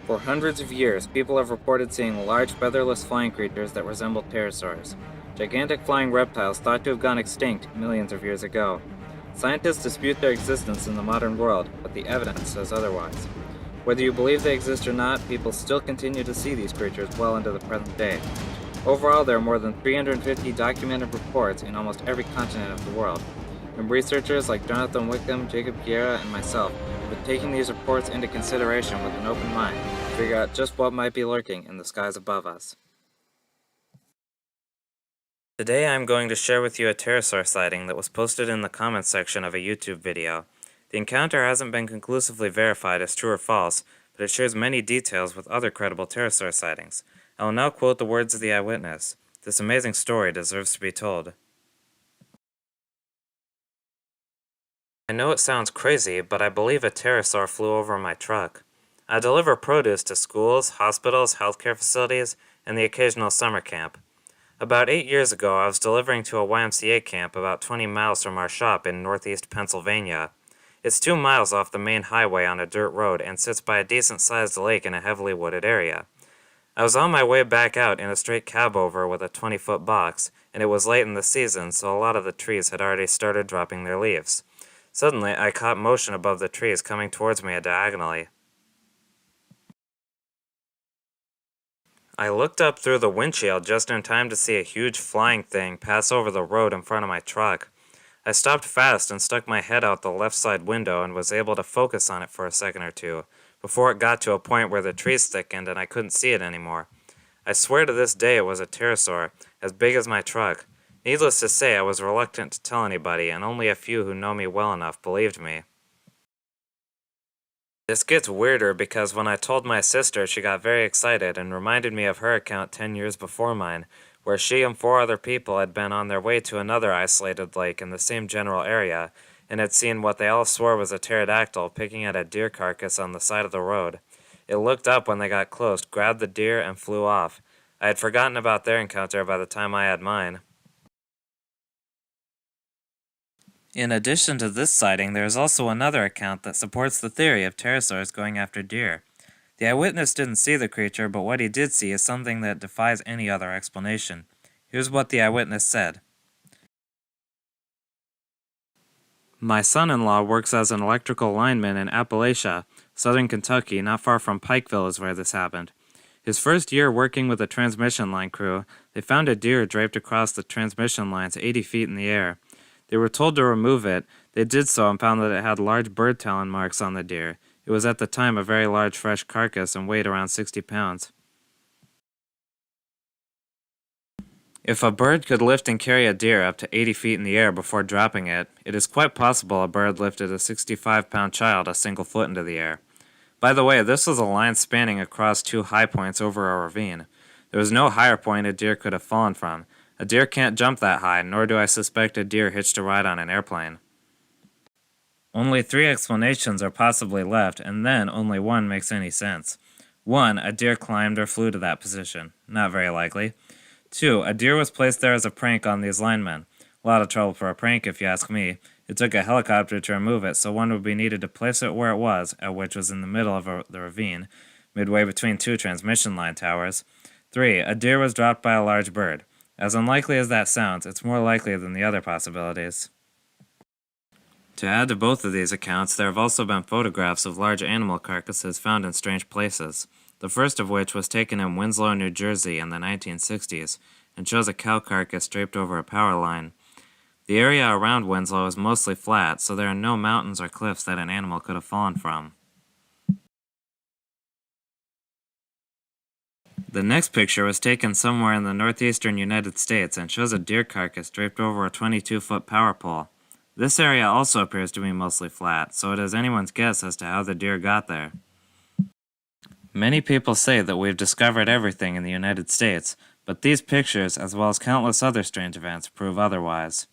For hundreds of years, people have reported seeing large featherless flying creatures that resemble pterosaurs, gigantic flying reptiles thought to have gone extinct millions of years ago. Scientists dispute their existence in the modern world, but the evidence says otherwise. Whether you believe they exist or not, people still continue to see these creatures well into the present day. Overall, there are more than 350 documented reports in almost every continent of the world, and researchers like Jonathan Wickham, Jacob Guerra, and myself have been taking these reports into consideration with an open mind to figure out just what might be lurking in the skies above us. Today I'm going to share with you a pterosaur sighting that was posted in the comments section of a YouTube video. The encounter hasn't been conclusively verified as true or false, but it shares many details with other credible pterosaur sightings. I will now quote the words of the eyewitness. This amazing story deserves to be told. I know it sounds crazy, but I believe a pterosaur flew over my truck. I deliver produce to schools, hospitals, healthcare facilities, and the occasional summer camp. About 8 years ago, I was delivering to a YMCA camp about 20 miles from our shop in northeast Pennsylvania. It's 2 miles off the main highway on a dirt road and sits by a decent-sized lake in a heavily wooded area. I was on my way back out in a straight cab over with a 20-foot box, and it was late in the season, so a lot of the trees had already started dropping their leaves. Suddenly, I caught motion above the trees coming towards me diagonally. I looked up through the windshield just in time to see a huge flying thing pass over the road in front of my truck. I stopped fast and stuck my head out the left side window and was able to focus on it for a second or two, before it got to a point where the trees thickened and I couldn't see it anymore. I swear to this day it was a pterosaur, as big as my truck. Needless to say, I was reluctant to tell anybody, and only a few who know me well enough believed me. This gets weirder because when I told my sister, she got very excited and reminded me of her account 10 years before mine, where she and 4 other people had been on their way to another isolated lake in the same general area, and had seen what they all swore was a pterodactyl picking at a deer carcass on the side of the road. It looked up when they got close, grabbed the deer, and flew off. I had forgotten about their encounter by the time I had mine. In addition to this sighting, there is also another account that supports the theory of pterosaurs going after deer. The eyewitness didn't see the creature, but what he did see is something that defies any other explanation. Here's what the eyewitness said. My son-in-law works as an electrical lineman in Appalachia, southern Kentucky, not far from Pikeville is where this happened. His first year working with a transmission line crew, they found a deer draped across the transmission lines 80 feet in the air. They were told to remove it. They did so and found that it had large bird talon marks on the deer. It was at the time a very large fresh carcass and weighed around 60 pounds. If a bird could lift and carry a deer up to 80 feet in the air before dropping it, it is quite possible a bird lifted a 65-pound child a single foot into the air. By the way, this was a line spanning across 2 high points over a ravine. There was no higher point a deer could have fallen from. A deer can't jump that high, nor do I suspect a deer hitched a ride on an airplane. Only 3 explanations are possibly left, and then only one makes any sense. 1. A deer climbed or flew to that position. Not very likely. 2. A deer was placed there as a prank on these linemen. A lot of trouble for a prank, if you ask me. It took a helicopter to remove it, so one would be needed to place it where it was, which was in the middle of the ravine, midway between 2 transmission line towers. 3. A deer was dropped by a large bird. As unlikely as that sounds, it's more likely than the other possibilities. To add to both of these accounts, there have also been photographs of large animal carcasses found in strange places, the first of which was taken in Winslow, New Jersey in the 1960s, and shows a cow carcass draped over a power line. The area around Winslow is mostly flat, so there are no mountains or cliffs that an animal could have fallen from. The next picture was taken somewhere in the northeastern United States and shows a deer carcass draped over a 22-foot power pole. This area also appears to be mostly flat, so it is anyone's guess as to how the deer got there. Many people say that we've discovered everything in the United States, but these pictures, as well as countless other strange events, prove otherwise.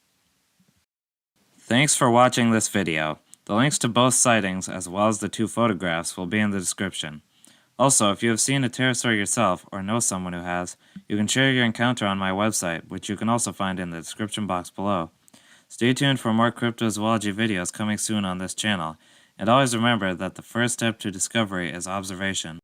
Thanks for watching this video. The links to both sightings, as well as the 2 photographs, will be in the description. Also, if you have seen a pterosaur yourself, or know someone who has, you can share your encounter on my website, which you can also find in the description box below. Stay tuned for more cryptozoology videos coming soon on this channel, and always remember that the first step to discovery is observation.